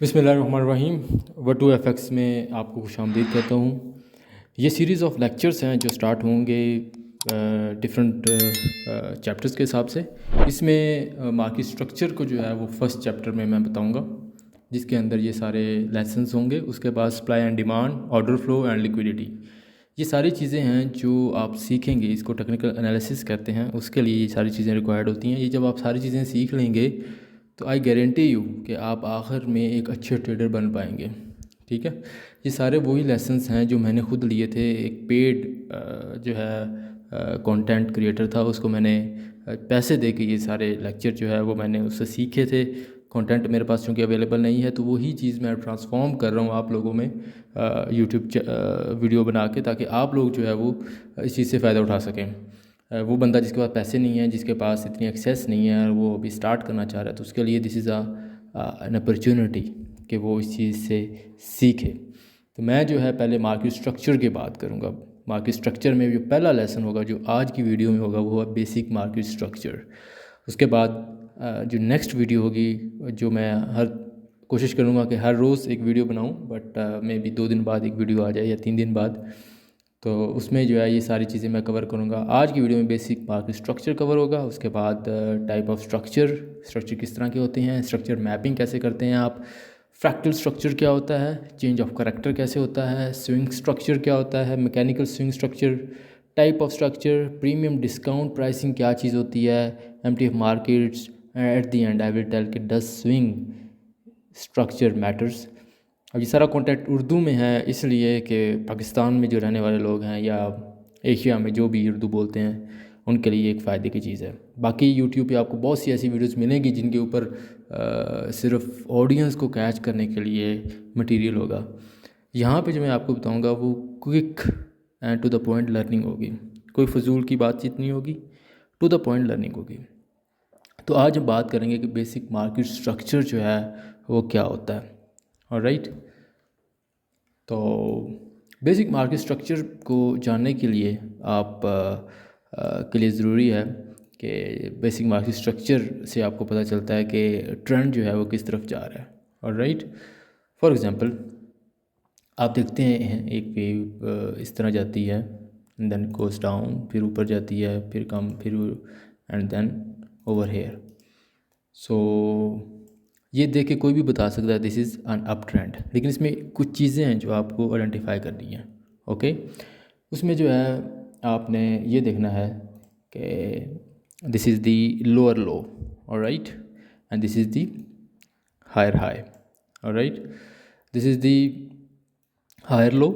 बिस्मिल्लाहिर्रहमानिर्रहीम। वटू एफएक्स में आपको खुशामदीद कहता हूँ। ये सीरीज़ ऑफ लेक्चर्स हैं जो स्टार्ट होंगे डिफरेंट चैप्टर्स के हिसाब से। इसमें मार्केट स्ट्रक्चर को जो है वो फर्स्ट चैप्टर में मैं बताऊँगा, जिसके अंदर ये सारे लेसन्स होंगे। उसके बाद supply and demand, order flow and liquidity, ये सारी चीज़ें हैं जो आप सीखेंगे। इसको टेक्निकल एनालिसिस कहते हैं, उसके लिए ये सारी चीज़ें रिक्वायर्ड होती हैं। ये जब आप सारी चीज़ें सीख लेंगे तो आई गारंटी यू कि आप आखिर में एक अच्छे ट्रेडर बन पाएंगे। ठीक है, ये सारे वही लेसन्स हैं जो मैंने ख़ुद लिए थे। एक पेड जो है कंटेंट क्रिएटर था, उसको मैंने पैसे दे के ये सारे लेक्चर जो है वो मैंने उससे सीखे थे। कंटेंट मेरे पास चूँकि अवेलेबल नहीं है, तो वही चीज़ मैं ट्रांसफॉर्म कर रहा हूँ आप लोगों में यूट्यूब वीडियो बना के, ताकि आप लोग जो है वो इस चीज़ से फ़ायदा उठा सकें। वो बंदा जिसके पास पैसे नहीं है, जिसके पास इतनी एक्सेस नहीं है, और वो अभी स्टार्ट करना चाह रहा है, तो उसके लिए दिस इज़ एन अपॉर्चुनिटी कि वो इस चीज़ से सीखे। तो मैं जो है पहले मार्केट स्ट्रक्चर की बात करूँगा। मार्केट स्ट्रक्चर में जो पहला लेसन होगा जो आज की वीडियो में होगा वो है बेसिक मार्केट स्ट्रक्चर। उसके बाद जो नेक्स्ट वीडियो होगी, जो मैं हर कोशिश करूँगा कि हर रोज़ एक वीडियो बनाऊँ, बट मे बी 2 दिन बाद एक वीडियो आ जाए या 3 दिन बाद, तो उसमें जो है ये सारी चीज़ें मैं कवर करूँगा। आज की वीडियो में बेसिक मार्केट स्ट्रक्चर कवर होगा। उसके बाद टाइप ऑफ स्ट्रक्चर किस तरह के होते हैं, स्ट्रक्चर मैपिंग कैसे करते हैं आप, फ्रैक्टल स्ट्रक्चर क्या होता है, चेंज ऑफ करैक्टर कैसे होता है, स्विंग स्ट्रक्चर क्या होता है, mechanical swing structure, type of structure, premium discount pricing क्या चीज़ होती है, MTF markets, at the end I will tell कि डज स्विंग स्ट्रक्चर मैटर्स। अब ये सारा कंटेंट उर्दू में है, इसलिए कि पाकिस्तान में जो रहने वाले लोग हैं या एशिया में जो भी उर्दू बोलते हैं उनके लिए एक फ़ायदे की चीज़ है। बाकी यूट्यूब पे आपको बहुत सी ऐसी वीडियोस मिलेंगी जिनके ऊपर सिर्फ ऑडियंस को कैच करने के लिए मटेरियल होगा। यहाँ पे जो मैं आपको बताऊँगा वो quick and to the point learning होगी। कोई फजूल की बातचीत नहीं होगी, टू द पॉइंट लर्निंग होगी। तो आज हम बात करेंगे कि बेसिक मार्केट स्ट्रक्चर जो है वो क्या होता है। ऑलराइट, तो बेसिक मार्केट स्ट्रक्चर को जानने के लिए आप के लिए ज़रूरी है कि बेसिक मार्केट स्ट्रक्चर से आपको पता चलता है कि ट्रेंड जो है वो किस तरफ जा रहा है। ऑलराइट, फॉर एग्ज़ाम्पल आप देखते हैं एक वेव इस तरह जाती है, देन गोज़ डाउन, फिर ऊपर जाती है, फिर कम, फिर एंड देन ओवर हेयर। सो ये देख के कोई भी बता सकता है this is an up trend, लेकिन इसमें कुछ चीज़ें हैं जो आपको आइडेंटिफाई करनी है। ओके, उसमें जो है आपने ये देखना है कि this is the lower low, alright, and this is the higher high, alright. This is the higher low,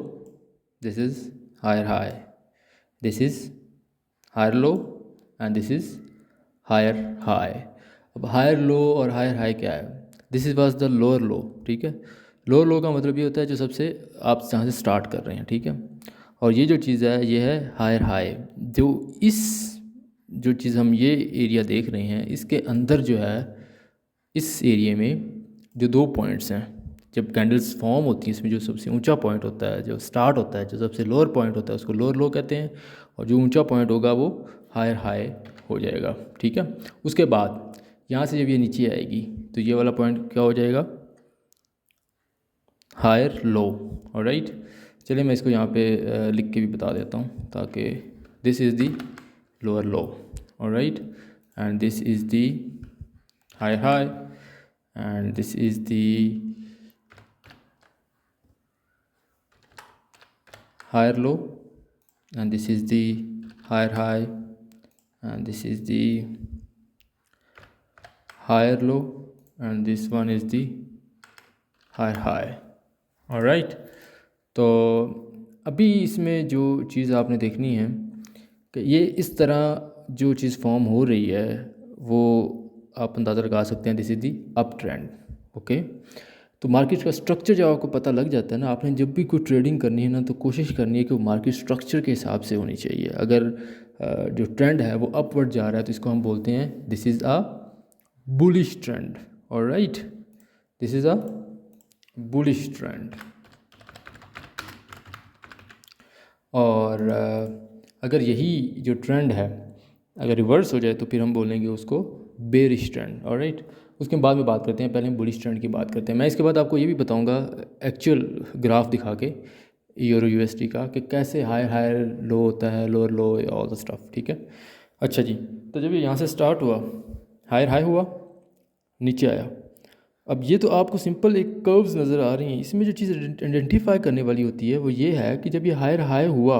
this is higher high, this is higher low, and this is higher high. अब higher low और higher high क्या है? This is was the lower low. ठीक है, lower लो का मतलब ये होता है जो सबसे आप जहाँ से स्टार्ट कर रहे हैं। ठीक है, और ये जो चीज़ है ये है हायर हाई। जो चीज़ हम ये एरिया देख रहे हैं, इसके अंदर जो है इस एरिया में जो 2 पॉइंट्स हैं, जब कैंडल्स फॉर्म होती हैं, इसमें जो सबसे ऊंचा पॉइंट होता है, जो स्टार्ट होता है, जो सबसे लोअर पॉइंट होता है उसको लोअर लो कहते हैं, और जो ऊंचा पॉइंट होगा वो हायर हाई हो जाएगा। ठीक है, उसके बाद यहाँ से जब ये नीचे आएगी तो ये वाला पॉइंट क्या हो जाएगा? Higher low. ऑलराइट, चलिए मैं इसको यहाँ पे लिख के भी बता देता हूँ ताकि this is the lower low, alright, and this is the higher high, and this is the higher low, and this is the higher high, and this is the higher low, and this one is the higher high. alright, तो अभी इसमें जो चीज़ आपने देखनी है कि ये इस तरह जो चीज़ फॉर्म हो रही है वो आप अंदाज़ा लगा सकते हैं, this is the up trend. Okay, तो मार्केट का स्ट्रक्चर जब आपको पता लग जाता है ना, आपने जब भी कोई ट्रेडिंग करनी है ना, तो कोशिश करनी है कि वो मार्केट स्ट्रक्चर के हिसाब से होनी चाहिए। अगर जो ट्रेंड है वो अपवर्ड जा रहा है तो इसको हम बोलते हैं this is a bullish trend. Alright, this is a bullish trend. और अगर यही जो ट्रेंड है अगर रिवर्स हो जाए तो फिर हम बोलेंगे उसको बेरिश ट्रेंड। ऑलराइट, उसके बाद में बात करते हैं, पहले हम बुलिश ट्रेंड की बात करते हैं। मैं इसके बाद आपको ये भी बताऊंगा एक्चुअल ग्राफ दिखा के यूरो यूएसडी का कि कैसे हायर लो होता है, lower low, all the stuff, ठीक है। अच्छा जी, तो जब ये यहाँ से स्टार्ट हुआ, हायर हाई हुआ, नीचे आया। अब ये तो आपको सिंपल एक कर्व्स नज़र आ रही हैं, इसमें जो चीज़ आइडेंटिफाई करने वाली होती है वो ये है कि जब ये हायर हाई हुआ,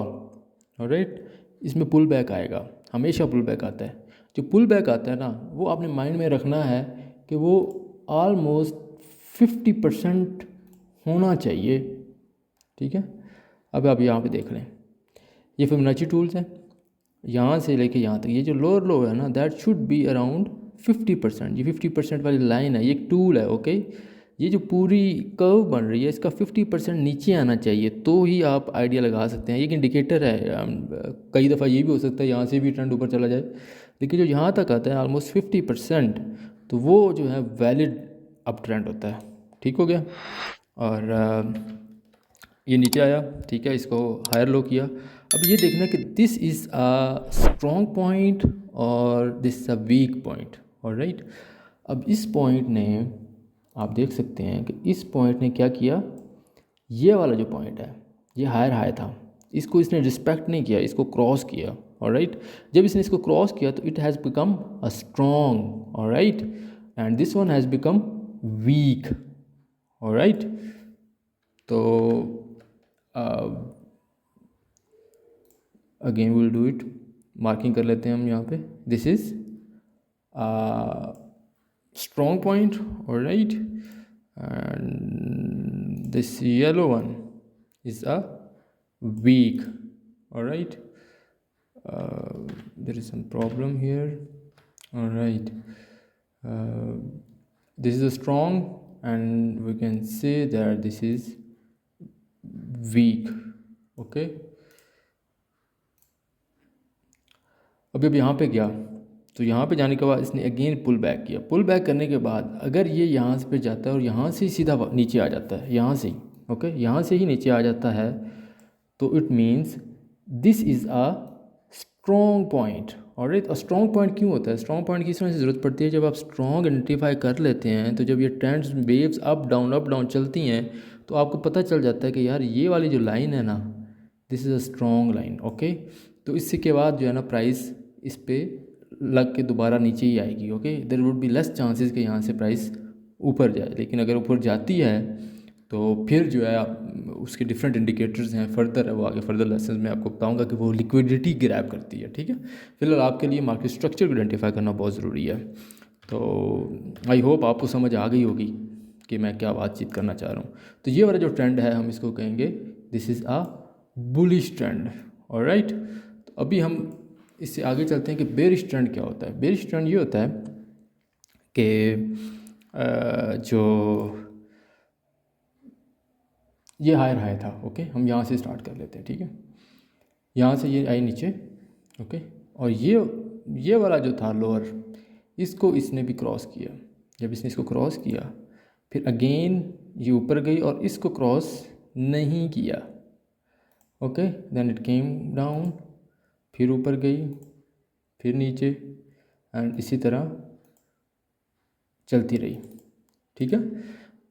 ऑलराइट, इसमें पुल बैक आएगा, हमेशा पुल बैक आता है। जो पुल बैक आता है ना, वो आपने माइंड में रखना है कि वो ऑलमोस्ट 50% होना चाहिए, ठीक है। अब आप यहाँ पे देख लें, ये फिबोनाची टूल्स हैं, यहाँ से लेके यहाँ तक ये जो लोअर लो है ना, दैट शुड बी अराउंड 50%। ये 50% वाली लाइन है, ये एक टूल है, ओके। ये जो पूरी कर्व बन रही है इसका 50% नीचे आना चाहिए, तो ही आप आइडिया लगा सकते हैं। ये एक इंडिकेटर है, कई दफ़ा ये भी हो सकता है यहाँ से भी ट्रेंड ऊपर चला जाए, लेकिन जो यहाँ तक आता है ऑलमोस्ट 50%, तो वो जो है वैलिड अप ट्रेंड होता है, ठीक हो गया। और ये नीचे आया, ठीक है, इसको हायर लो किया। अब ये देखना कि this is a strong point और this is a weak point, alright. अब इस पॉइंट ने, आप देख सकते हैं कि इस पॉइंट ने क्या किया, ये वाला जो पॉइंट है ये हायर हाई था, इसको इसने रिस्पेक्ट नहीं किया, इसको क्रॉस किया, ऑलराइट। जब इसने इसको क्रॉस किया तो it has become a strong, alright, and this one has become weak, alright. तो again will do it, marking कर लेते हैं हम यहाँ पे, this is strong point, all right, and this yellow one is a weak, all right. There is some problem here, all right. This is a strong and we can say that this is weak, okay. अभी अब यहाँ पे गया, तो यहाँ पे जाने के बाद इसने अगेन पुल बैक किया। पुल बैक करने के बाद अगर ये यहाँ से पे जाता है और यहाँ से ही सीधा नीचे आ जाता है, यहाँ से ही, ओके, यहाँ से ही नीचे आ जाता है, तो it means this is a strong point, alright. और स्ट्रॉन्ग पॉइंट क्यों होता है, स्ट्रॉन्ग पॉइंट की इस तरह से ज़रूरत पड़ती है, जब आप स्ट्रॉन्ग आइडेंटिफाई कर लेते हैं तो जब ये ट्रेंड्स वेव्स अप डाउन चलती हैं तो आपको पता चल जाता है कि यार ये वाली जो लाइन है ना, this is a strong line, okay. तो इससे के बाद जो है ना प्राइस इस पर लग के दोबारा नीचे ही आएगी, okay. There would be less chances कि यहाँ से प्राइस ऊपर जाए, लेकिन अगर ऊपर जाती है तो फिर जो है उसके डिफरेंट इंडिकेटर्स हैं, फर्दर है वो आगे फर्दर लेसन में आपको बताऊंगा कि वो लिक्विडिटी ग्रैब करती है, ठीक है। फिलहाल आपके लिए मार्केट स्ट्रक्चर को आइडेंटिफाई करना बहुत ज़रूरी है। तो आई होप आपको समझ आ गई होगी कि मैं क्या बातचीत करना चाह रहा हूँ। तो ये वाला जो ट्रेंड है हम इसको कहेंगे this is a bullish trend, alright. तो अभी हम इससे आगे चलते हैं कि बेरिश ट्रेंड क्या होता है। बेरिश ट्रेंड ये होता है कि जो ये हायर हाई था, ओके, हम यहाँ से स्टार्ट कर लेते हैं, ठीक है। यहाँ से ये आई नीचे, ओके, और ये वाला जो था लोअर, इसको इसने भी क्रॉस किया। जब इसने इसको क्रॉस किया फिर अगेन ये ऊपर गई और इसको क्रॉस नहीं किया, okay, then it came down, फिर ऊपर गई, फिर नीचे, एंड इसी तरह चलती रही, ठीक है।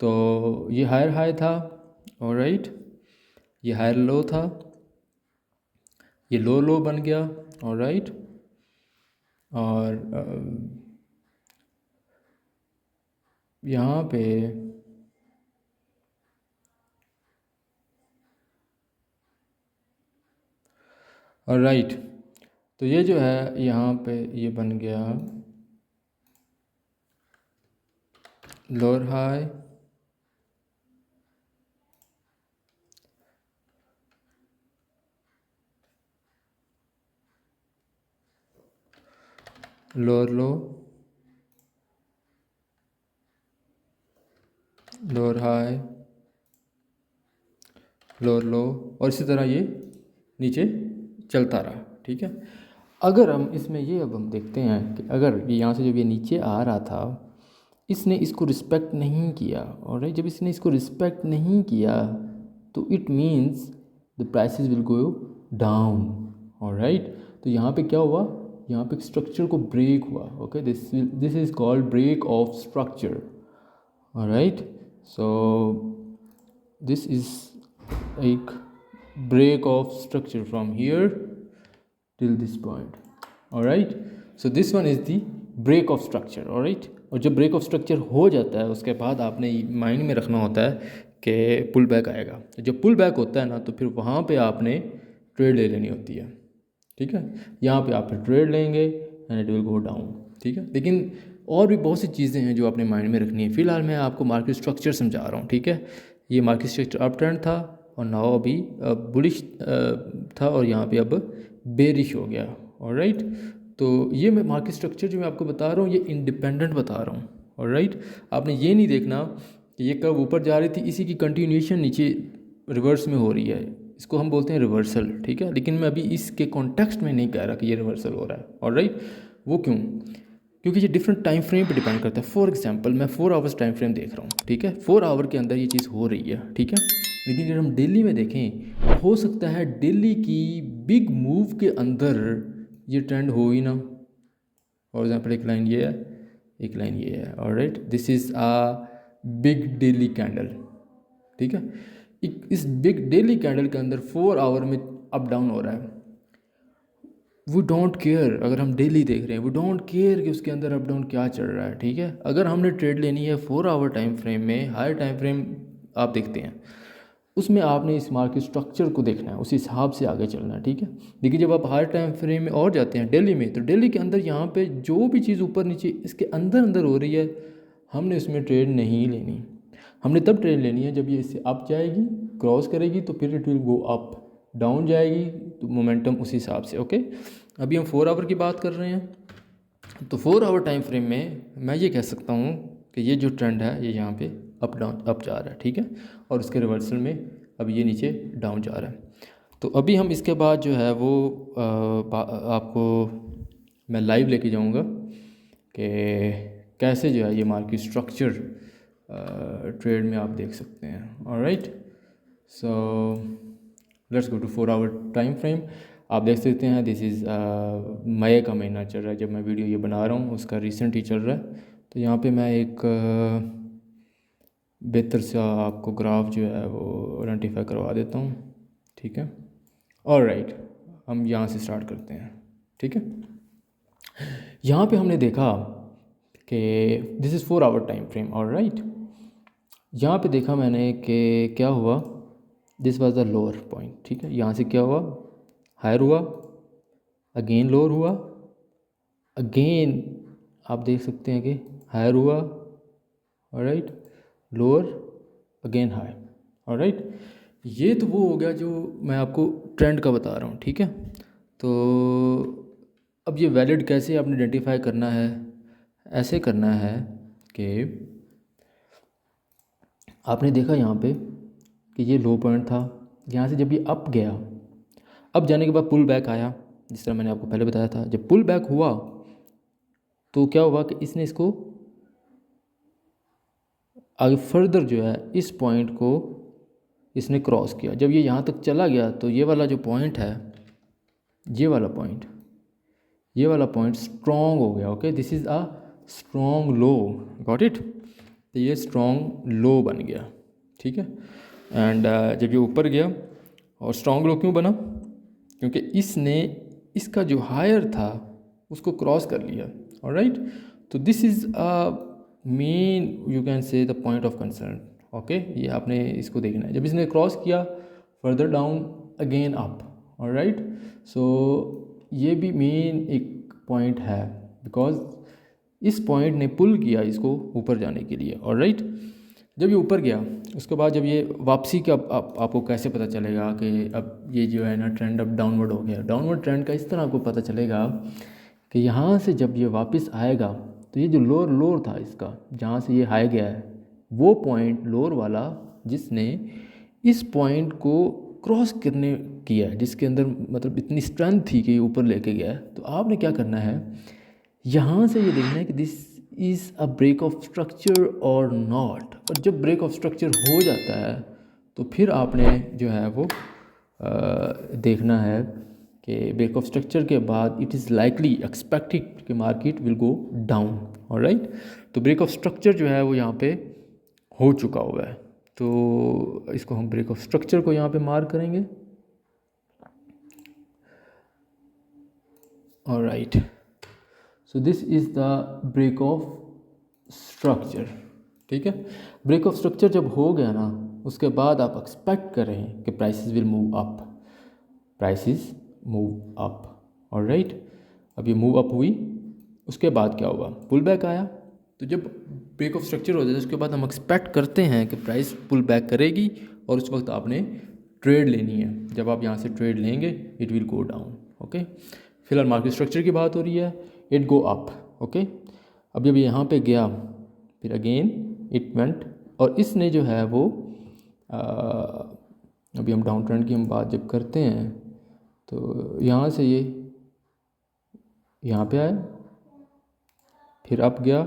तो ये हायर हाई था, ऑलराइट, ये हायर लो था, ये लो लो बन गया, ऑलराइट, और यहाँ पे ऑलराइट, तो ये जो है यहाँ पे ये बन गया लोअर हाई, लोअर लो, लोअर हाई, लोअर लो, और इसी तरह ये नीचे चलता रहा, ठीक है। अगर हम इसमें ये अब हम देखते हैं कि अगर ये यहाँ से जब ये नीचे आ रहा था, इसने इसको रिस्पेक्ट नहीं किया, और जब इसने इसको रिस्पेक्ट नहीं किया तो it means the prices will go down, alright. तो यहाँ पे क्या हुआ, यहाँ पे स्ट्रक्चर को ब्रेक हुआ, okay, this is called break of structure, alright. So this is एक break of structure from here till this point, all right, so this one is the break of structure, all right। और जब break of structure हो जाता है उसके बाद आपने mind में रखना होता है कि पुल बैक आएगा। जब पुल बैक होता है ना तो फिर वहाँ पे आपने ट्रेड ले लेनी होती है, ठीक है। यहाँ पे आप ट्रेड लेंगे and it will go down, ठीक है। लेकिन और भी बहुत सी चीज़ें हैं जो आपने माइंड में रखनी है। फ़िलहाल मैं आपको मार्केट स्ट्रक्चर समझा रहा हूँ, ठीक है। ये मार्केट स्ट्रक्चर अप ट्रेंड था और नाउ अभी बुलिश था और यहाँ पे अब बेरिश हो गया, ऑलराइट। तो ये मैं मार्केट स्ट्रक्चर जो मैं आपको बता रहा हूँ ये इंडिपेंडेंट बता रहा हूँ, ऑलराइट। आपने ये नहीं देखना कि ये कब ऊपर जा रही थी, इसी की कंटिन्यूएशन नीचे रिवर्स में हो रही है, इसको हम बोलते हैं रिवर्सल, ठीक है। लेकिन मैं अभी इसके कॉन्टेक्स्ट में नहीं कह रहा कि ये रिवर्सल हो रहा है, ऑलराइट। वो क्यों? क्योंकि ये डिफरेंट टाइम फ्रेम पे डिपेंड करता है। फॉर एग्जांपल मैं 4 आवर्स टाइम फ्रेम देख रहा हूँ, ठीक है। 4 आवर के अंदर ये चीज़ हो रही है, ठीक है। लेकिन जब हम डेली में देखें हो सकता है डेली की बिग मूव के अंदर ये ट्रेंड हो ही ना। फॉर एग्जांपल एक लाइन ये है, एक लाइन ये है, alright. This is a big daily candle, ठीक है। इस बिग डेली कैंडल के अंदर 4 आवर में अप डाउन हो रहा है। वो डोंट केयर, अगर हम डेली देख रहे हैं वो डोंट केयर कि उसके अंदर अप डाउन क्या चल रहा है, ठीक है। अगर हमने ट्रेड लेनी है 4 आवर टाइम फ्रेम में, हायर टाइम फ्रेम आप देखते हैं उसमें आपने इस मार्केट स्ट्रक्चर को देखना है, उस हिसाब से आगे चलना है, ठीक है। देखिए जब आप हायर टाइम फ्रेम में और जाते हैं डेली में, तो डेली के अंदर यहाँ पे जो भी चीज़ ऊपर नीचे इसके अंदर अंदर हो रही है हमने उसमें ट्रेड नहीं लेनी। हमने तब ट्रेड लेनी है जब ये इससे अप जाएगी, क्रॉस करेगी तो फिर it will go up, down जाएगी तो मोमेंटम उस हिसाब से, ओके। अभी हम 4 आवर की बात कर रहे हैं, तो 4 आवर टाइम फ्रेम में मैं ये कह सकता हूँ कि ये जो ट्रेंड है ये यहाँ पे अप डाउन अप जा रहा है, ठीक है। और उसके रिवर्सल में अब ये नीचे डाउन जा रहा है। तो अभी हम इसके बाद जो है वो आपको मैं लाइव लेके जाऊँगा कि कैसे जो है ये मार्केट स्ट्रक्चर ट्रेड में आप देख सकते हैं, alright. So let's go to 4 hour time frame. आप देख सकते हैं दिस इज़ मई का महीना चल रहा है जब मैं वीडियो ये बना रहा हूँ, उसका रिसेंट ही चल रहा है। तो यहाँ पे मैं एक बेहतर सा आपको ग्राफ जो है वो आइडेंटिफाई करवा देता हूँ, ठीक है। ऑलराइट, हम यहाँ से स्टार्ट करते हैं, ठीक है। यहाँ पे हमने देखा कि this is 4 hour time frame, alright. यहाँ पे देखा मैंने कि क्या हुआ, this was the lower point, ठीक है। यहाँ से क्या हुआ, हायर हुआ, अगेन लोअर हुआ, अगेन आप देख सकते हैं कि हायर हुआ, alright, lower, again high, alright. ये तो वो हो गया जो मैं आपको ट्रेंड का बता रहा हूँ, ठीक है। तो अब ये वैलिड कैसे आपने आइडेंटिफाई करना है, ऐसे करना है कि आपने देखा यहाँ पे कि ये लो पॉइंट था, यहाँ से जब ये अप गया, अब जाने के बाद पुल बैक आया, जिस तरह मैंने आपको पहले बताया था। जब पुल बैक हुआ तो क्या हुआ कि इसने इसको आगे फर्दर जो है इस पॉइंट को इसने क्रॉस किया। जब ये यहाँ तक चला गया तो ये वाला जो पॉइंट है, ये वाला पॉइंट स्ट्रॉन्ग हो गया, okay. This is a strong low, got it. तो ये स्ट्रॉन्ग लो बन गया, ठीक है। एंड जब ये ऊपर गया, और स्ट्रॉन्ग लो क्यों बना, क्योंकि इसने इसका जो हायर था उसको क्रॉस कर लिया, ऑलराइट। तो this is a main you can say the point of concern, okay. ये आपने इसको देखना है। जब इसने क्रॉस किया, further down, again up, alright. So ये भी मेन एक पॉइंट है, बिकॉज इस पॉइंट ने पुल किया इसको ऊपर जाने के लिए, ऑलराइट। जब ये ऊपर गया उसके बाद जब ये वापसी का आपको कैसे पता चलेगा कि अब ये जो है ना ट्रेंड अब डाउनवर्ड हो गया। डाउनवर्ड ट्रेंड का इस तरह आपको पता चलेगा कि यहाँ से जब ये वापस आएगा तो ये जो लोअर था इसका, जहाँ से ये हाई गया है, वो पॉइंट लोअर वाला जिसने इस पॉइंट को क्रॉस करने किया है, जिसके अंदर मतलब इतनी स्ट्रेंथ थी कि ऊपर लेके गया है। तो आपने क्या करना है, यहाँ से ये देखना है कि this is a break of structure और नॉट। और जब ब्रेक ऑफ स्ट्रक्चर हो जाता है तो फिर आपने जो है वो देखना है कि ब्रेक ऑफ स्ट्रक्चर के बाद इट इज़ लाइकली एक्सपेक्टेड कि market will go down. Alright, तो ब्रेक ऑफ स्ट्रक्चर जो है वो यहाँ पे हो चुका हुआ है, तो इसको हम ब्रेक ऑफ स्ट्रक्चर को यहाँ पे मार्क करेंगे। Alright, so this is the break of structure. ठीक है, ब्रेक ऑफ स्ट्रक्चर जब हो गया ना, उसके बाद आप एक्सपेक्ट करें कि prices will move up, prices move up. Alright, अब ये मूव अप हुई, उसके बाद क्या हुआ, पुल बैक आया। तो जब ब्रेक ऑफ स्ट्रक्चर हो जाता है उसके बाद हम एक्सपेक्ट करते हैं कि प्राइस पुल बैक करेगी और उस वक्त आपने ट्रेड लेनी है। जब आप यहाँ से ट्रेड लेंगे it will go down. Okay, फिलहाल मार्केट स्ट्रक्चर की बात हो रही है, इट गो अप। ओके, अब जब यहाँ पे गया फिर अगेन इट वेंट, और इसने जो है वो अभी हम डाउन ट्रेंड की हम बात जब करते हैं तो यहाँ से ये यहाँ पे आया, फिर अप गया,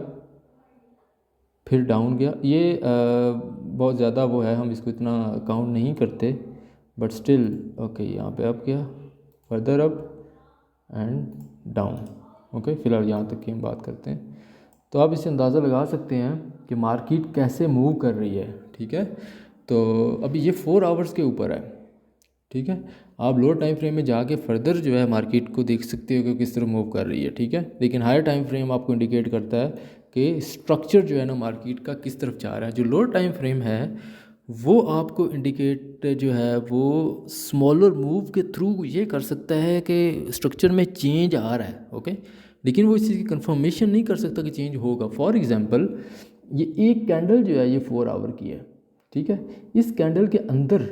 फिर डाउन गया। ये बहुत ज़्यादा वो है, हम इसको इतना काउंट नहीं करते, बट स्टिल ओके, यहाँ पे अप गया, further up and down. Okay, फिलहाल यहाँ तक की हम बात करते हैं। तो आप इससे अंदाज़ा लगा सकते हैं कि मार्केट कैसे मूव कर रही है। ठीक है, तो अभी ये 4 आवर्स के ऊपर है। ठीक है, आप लोअर टाइम फ्रेम में जाके फर्दर जो है मार्केट को देख सकते हो कि किस तरह मूव कर रही है। ठीक है, लेकिन हायर टाइम फ्रेम आपको इंडिकेट करता है कि स्ट्रक्चर जो है ना मार्केट का किस तरफ जा रहा है। जो लोअर टाइम फ्रेम है वो आपको इंडिकेट जो है वो स्मॉलर मूव के थ्रू ये कर सकता है कि स्ट्रक्चर में चेंज आ रहा है। ओके, लेकिन वो इस चीज़ की कंफर्मेशन नहीं कर सकता कि चेंज होगा। फॉर एग्जांपल, ये एक कैंडल जो है ये 4 आवर की है। ठीक है, इस कैंडल के अंदर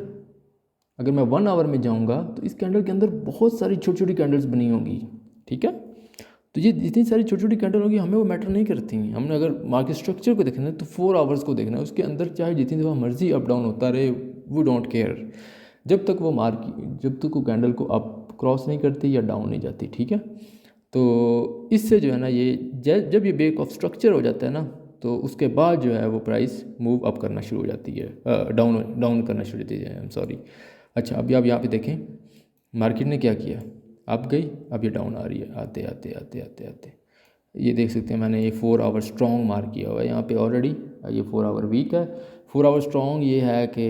अगर मैं 1 आवर में जाऊंगा तो इस कैंडल के अंदर बहुत सारी छोटी छोटी कैंडल्स बनी होंगी। ठीक है, तो ये जितनी सारी छोटी छोटी कैंडल होगी हमें वो मैटर नहीं करती। हमने अगर मार्केट स्ट्रक्चर को देखना है तो 4 आवर्स को देखना है, उसके अंदर चाहे जितनी दफ़ा मर्जी अप डाउन होता रहे, वो डोंट केयर, जब तक वो कैंडल को अप क्रॉस नहीं करती या डाउन नहीं जाती। ठीक है, तो इससे जो है ना ये जब ये ब्रेक ऑफ स्ट्रक्चर हो जाता है ना, तो उसके बाद जो है वो प्राइस मूव अप करना शुरू हो जाती है, डाउन करना शुरू हो जाती है। I am sorry. अच्छा, अभी आप यहाँ पे देखें मार्केट ने क्या किया, अप गई, अब ये डाउन आ रही है, आते आते आते आते आते ये देख सकते हैं मैंने ये 4 आवर स्ट्रॉन्ग मार्क किया हुआ है यहाँ पे ऑलरेडी। ये 4 आवर वीक है, 4 आवर स्ट्रॉन्ग ये है कि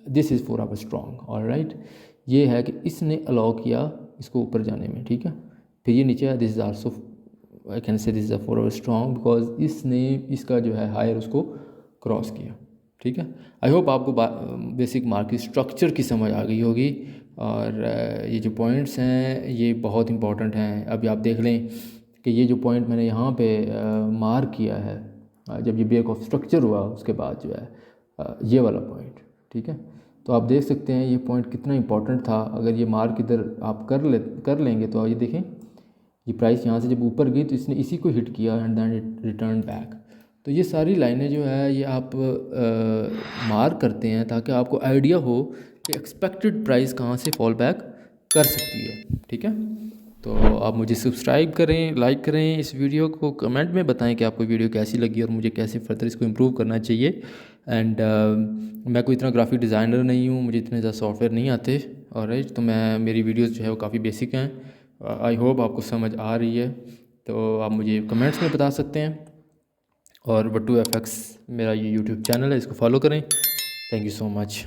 this is 4 hour strong. Alright, ये है कि इसने अलाउ किया इसको ऊपर जाने में। ठीक है, फिर ये नीचे है, this is also I can say this is a 4 hour strong because इसने इसका जो है हायर उसको क्रॉस किया। ठीक है, आई होप आपको बेसिक मार्केट स्ट्रक्चर की समझ आ गई होगी, और ये जो पॉइंट्स हैं ये बहुत इंपॉर्टेंट हैं। अभी आप देख लें कि ये जो पॉइंट मैंने यहाँ पे मार्क किया है, जब ये ब्रेक ऑफ स्ट्रक्चर हुआ उसके बाद जो है ये वाला पॉइंट। ठीक है, तो आप देख सकते हैं ये पॉइंट कितना इंपॉर्टेंट था। अगर ये मार्क इधर आप कर लेंगे तो ये देखें ये प्राइस यहाँ से जब ऊपर गई तो इसने इसी को हिट किया and then it return back. तो ये सारी लाइनें जो है ये आप मार्क करते हैं ताकि आपको आइडिया हो कि एक्सपेक्टेड प्राइस कहाँ से फॉल बैक कर सकती है। ठीक है, तो आप मुझे सब्सक्राइब करें, लाइक करें, इस वीडियो को कमेंट में बताएं कि आपको वीडियो कैसी लगी और मुझे कैसे फर्दर इसको इम्प्रूव करना चाहिए। एंड मैं कोई इतना ग्राफिक डिज़ाइनर नहीं हूँ, मुझे इतने ज़्यादा सॉफ्टवेयर नहीं आते। ऑलराइट, तो मेरी वीडियोज़ जो है वो काफ़ी बेसिक हैं। आई होप आपको समझ आ रही है, तो आप मुझे कमेंट्स में बता सकते हैं। और What2FX मेरा ये यूट्यूब चैनल है, इसको फॉलो करें। Thank you so much.